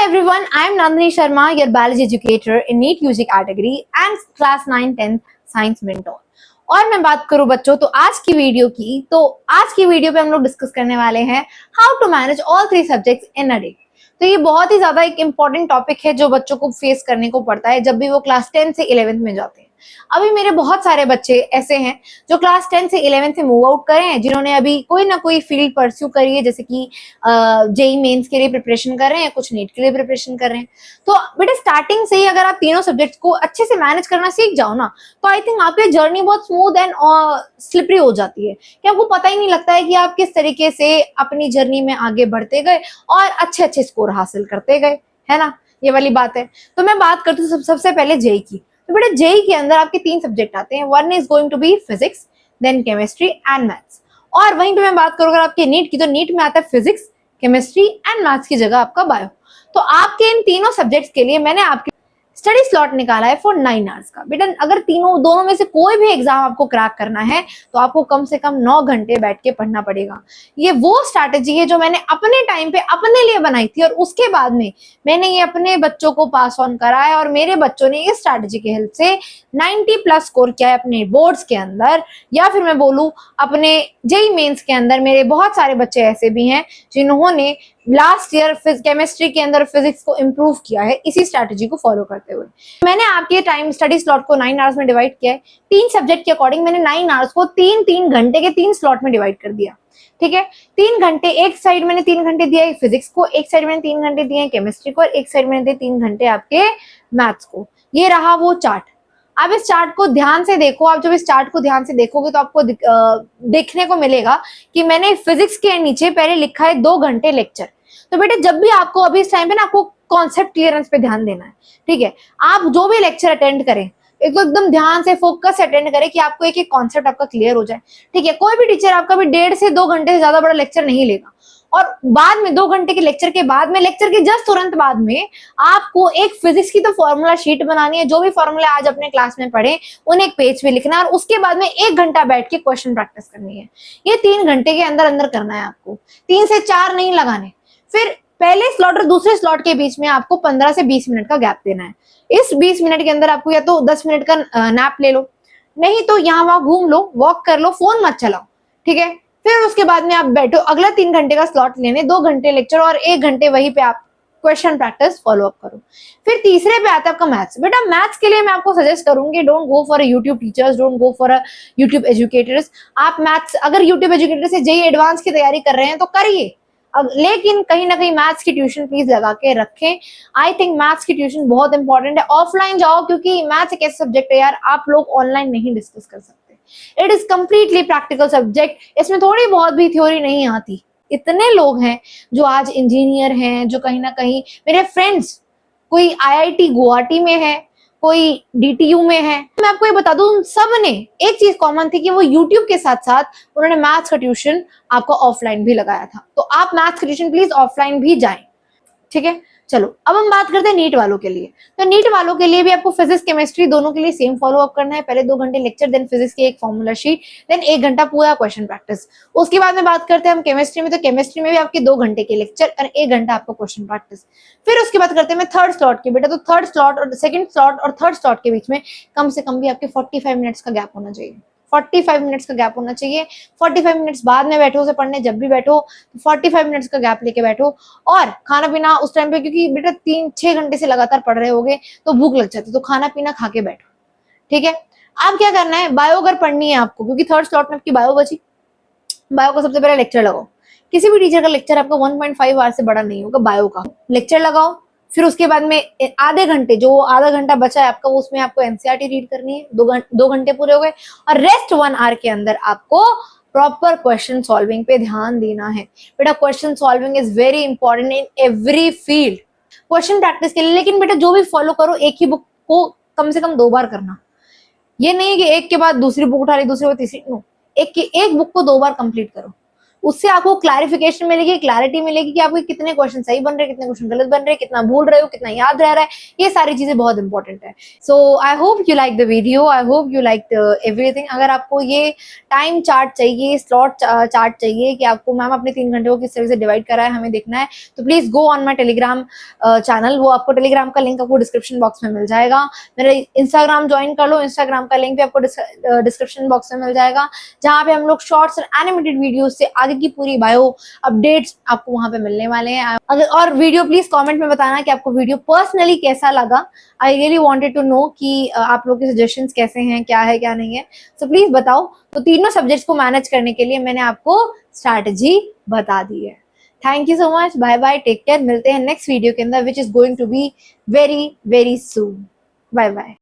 everyone, I am Nandini Sharma, your biology educator in NEET UG category and class 9-10 science mentor. और मैं बात करूं बच्चों तो आज की वीडियो पे हम लोग डिस्कस करने वाले हैं how to manage all 3 subjects in a day. तो ये बहुत ही ज्यादा एक इम्पॉर्टेंट टॉपिक है जो बच्चों को फेस करने को पड़ता है जब भी वो क्लास 10 से 11th में जाते हैं। अभी मेरे बहुत सारे बच्चे ऐसे हैं जो क्लास 10 से 11th से मूव आउट करे हैं, जिन्होंने अभी कोई ना कोई फील्ड परस्यू करी है, जैसे कि जेई मेंस के लिए प्रिपरेशन कर रहे हैं, कुछ नीट के लिए प्रिपरेशन कर रहे हैं। तो बेटा स्टार्टिंग से ही अगर आप तीनों सब्जेक्ट्स को अच्छे से मैनेज करना सीख जाओ ना, तो आई थिंक आपकी जर्नी बहुत स्मूथ एंड स्लिपरी हो जाती है कि आपको पता ही नहीं लगता है कि आप किस तरीके से अपनी जर्नी में आगे बढ़ते गए और अच्छे अच्छे स्कोर हासिल करते गए, है ना। ये वाली बात है। तो मैं बात करती हूँ सबसे पहले जेई की। तो बेटा जेई के अंदर आपके 3 सब्जेक्ट आते हैं। One is going to be physics, then chemistry and maths. और वहीं पे मैं बात करूँ अगर आपके नीट की, तो नीट में आता है फिजिक्स, केमिस्ट्री एंड मैथ्स की जगह आपका बायो। तो आपके इन तीनों सब्जेक्ट्स के लिए मैंने आपके स्टडी स्लॉट निकाला है फॉर 9 आवर्स का। बेटा अगर दोनों में से कोई भी एग्जाम आपको क्रैक करना है तो आपको कम से कम 9 घंटे बैठ के पढ़ना पड़ेगा। ये वो स्ट्रैटेजी है जो मैंने अपने टाइम पे अपने लिए बनाई थी और उसके बाद में मैंने ये अपने बच्चों को पास ऑन करा है और मेरे बच्चों ने इस स्ट्रैटेजी की हेल्प से 90+ स्कोर किया है अपने बोर्ड्स के अंदर, या फिर मैं बोलूं अपने जेई मेंस के अंदर। मेरे बहुत सारे बच्चे ऐसे भी हैं जिन्होंने लास्ट ईयर केमिस्ट्री के अंदर फिजिक्स को इम्प्रूव किया है इसी स्ट्रैटेजी को फॉलो करते हुए। मैंने आपके टाइम स्टडी स्लॉट को 9 आवर्स में डिवाइड किया है। 3 सब्जेक्ट के अकॉर्डिंग मैंने 9 आवर्स को 3-3 घंटे के 3 स्लॉट में डिवाइड कर दिया। ठीक है, 3 घंटे एक साइड मैंने 3 घंटे दिया है फिजिक्स को, एक साइड मैंने 3 घंटे दिए हैं केमिस्ट्री को, और एक साइड मैंने दिए 3 घंटे आपके मैथ्स को। ये रहा वो चार्ट। आप इस चार्ट को ध्यान से देखो। आप जब इस चार्ट को ध्यान से देखोगे तो आपको देखने को मिलेगा कि मैंने फिजिक्स के नीचे पहले लिखा है 2 घंटे लेक्चर। तो बेटे जब भी आपको अभी इस टाइम पे ना आपको कॉन्सेप्ट क्लियरेंस पे ध्यान देना है। ठीक है, आप जो भी लेक्चर अटेंड करें एकदम ध्यान से फोकस से अटेंड करें कि आपको एक एक कॉन्सेप्ट आपका क्लियर हो जाए। ठीक है, कोई भी टीचर आपका भी 1.5 से 2 घंटे से ज्यादा बड़ा लेक्चर नहीं लेगा। और बाद में 2 घंटे के लेक्चर के बाद में, लेक्चर के जस्ट तुरंत बाद में आपको एक फिजिक्स की तो फॉर्मूला शीट बनानी है। जो भी फॉर्मूला आज अपने क्लास में पढ़े उन्हें एक पेज पे लिखना है और उसके बाद में 1 घंटा बैठ के क्वेश्चन प्रैक्टिस करनी है। ये 3 घंटे के अंदर अंदर करना है आपको, 3 से 4 नहीं लगाने। फिर पहले स्लॉट और दूसरे स्लॉट के बीच में आपको 15 से 20 मिनट का गैप देना है। इस 20 मिनट के अंदर आपको या तो 10 मिनट का नैप ले लो, नहीं तो यहाँ वहां घूम लो, वॉक कर लो, फोन मत चलाओ। ठीक है, फिर उसके बाद में आप बैठो अगला 3 घंटे का स्लॉट लेने, 2 घंटे लेक्चर और 1 घंटे वहीं पे आप क्वेश्चन प्रैक्टिस फॉलो अप करो। फिर तीसरे पे आता है आपका मैथ्स। बेटा मैथ्स के लिए मैं आपको सजेस्ट करूंगी don't go for YouTube teachers, don't go for YouTube educators. आप मैथ्स अगर यूट्यूब एजुकेटर से जेई एडवांस की तैयारी कर रहे हैं तो करिए, लेकिन कहीं ना कहीं मैथ्स की ट्यूशन प्लीज लगा के रखें। आई थिंक मैथ्स की ट्यूशन बहुत इंपॉर्टेंट है। ऑफलाइन जाओ, क्योंकि मैथ्स एक ऐसा सब्जेक्ट है यार आप लोग ऑनलाइन नहीं डिस्कस कर सकते। It is completely practical subject, इसमें थोड़ी बहुत भी थ्योरी नहीं आती। इतने लोग हैं जो आज इंजीनियर हैं, जो कहीं ना कहीं मेरे फ्रेंड्स कोई आईआईटी गुवाहाटी में है, कोई डीटीयू में है। मैं आपको ये बता दूं उन सब ने एक चीज कॉमन थी कि वो यूट्यूब के साथ साथ उन्होंने मैथ्स का ट्यूशन आपको ऑफलाइन भी लगाया था। तो आप मैथ्स का ट्यूशन प्लीज ऑफलाइन भी जाएं। ठीक है, चलो अब हम बात करते हैं नीट वालों के लिए। तो नीट वालों के लिए भी आपको फिजिक्स केमिस्ट्री दोनों के लिए सेम फॉलो अप करना है। पहले 2 घंटे लेक्चर, देन फिजिक्स की एक फॉर्मूला शीट, देन 1 घंटा पूरा क्वेश्चन प्रैक्टिस। उसके बाद में बात करते हैं हम केमिस्ट्री में। तो केमिस्ट्री में भी आपके 2 घंटे के लेक्चर और 1 घंटा आपको क्वेश्चन प्रैक्टिस। फिर उसके बाद करते हैं थर्ड स्लॉट की। बेटा तो थर्ड स्लॉट और सेकंड स्लॉट और थर्ड स्लॉट के बीच में कम से कम भी आपके 45 मिनट्स का गैप होना चाहिए। 45 मिनट्स का गैप होना चाहिए। 45 मिनट्स बाद में बैठो उसे पढ़ने, जब भी बैठो 45 मिनट्स का गैप लेके बैठो। और खाना पीना उस टाइम पे, क्योंकि बेटा 3-6 घंटे से लगातार पढ़ रहे होगे तो भूख लग जाती है, तो खाना पीना खा के बैठो। ठीक है, आप क्या करना है, बायो अगर पढ़नी है आपको, क्योंकि थर्ड स्लॉट में आपकी बायो बची, बायो का सबसे पहले लेक्चर लगाओ। किसी भी टीचर का लेक्चर आपका 1.5 आवर से बड़ा नहीं होगा। बायो का लेक्चर लगाओ, फिर उसके बाद में आधे घंटे, जो आधा घंटा बचा है आपका, उसमें आपको एनसीईआरटी रीड करनी है। 2 घंटे पूरे हो गए और रेस्ट 1 आवर के अंदर आपको प्रॉपर क्वेश्चन सॉल्विंग पे ध्यान देना है। बेटा question solving is very important in every field, question practice के लिए। लेकिन बेटा जो भी फॉलो करो, एक ही बुक को कम से कम 2 बार करना। ये नहीं है कि एक के बाद दूसरी बुक उठा ली, दूसरी बार तीसरी, नो, एक बुक को 2 बार कंप्लीट करो। उससे आपको क्लैरिफिकेशन मिलेगी, क्लैरिटी मिलेगी कि आपके कितने क्वेश्चन सही बन रहे हैं, कितने क्वेश्चन गलत बन रहे हैं, कितना भूल रहे हो, कितना याद रह रहा है, ये सारी चीजें बहुत इंपॉर्टेंट है। So I hope you like the video, I hope you like everything. अगर आपको ये टाइम चार्ट चाहिए, स्लॉट चार्ट चाहिए कि आपको मैम अपने 3 घंटे को किस तरह से डिवाइड करा है हमें देखना है, तो please go on my Telegram channel. वो आपको टेलीग्राम का लिंक आपको डिस्क्रिप्शन बॉक्स में मिल जाएगा। मेरा इंस्टाग्राम ज्वाइन कर लो, इंस्टाग्राम का लिंक भी आपको डिस्क्रिप्शन बॉक्स में मिल जाएगा, जहाँ पे हम लोग शॉर्ट्स और एनिमेटेड वीडियो से आगे की पूरी बायो अपडेट्स आपको वहां पे मिलने वाले हैं। अगर और वीडियो प्लीज कमेंट में बताना कि आपको वीडियो पर्सनली कैसा लगा। I really wanted to know कि आप लोग के सजेशंस कैसे हैं, क्या है क्या नहीं है, सो प्लीज बताओ। तो तीनों सब्जेक्ट्स को मैनेज करने के लिए मैंने आपको स्ट्रैटेजी बता दी है। Thank you so much, bye bye, take care. मिलते हैं नेक्स्ट वीडियो के अंदर which is going to be very very soon. Bye bye.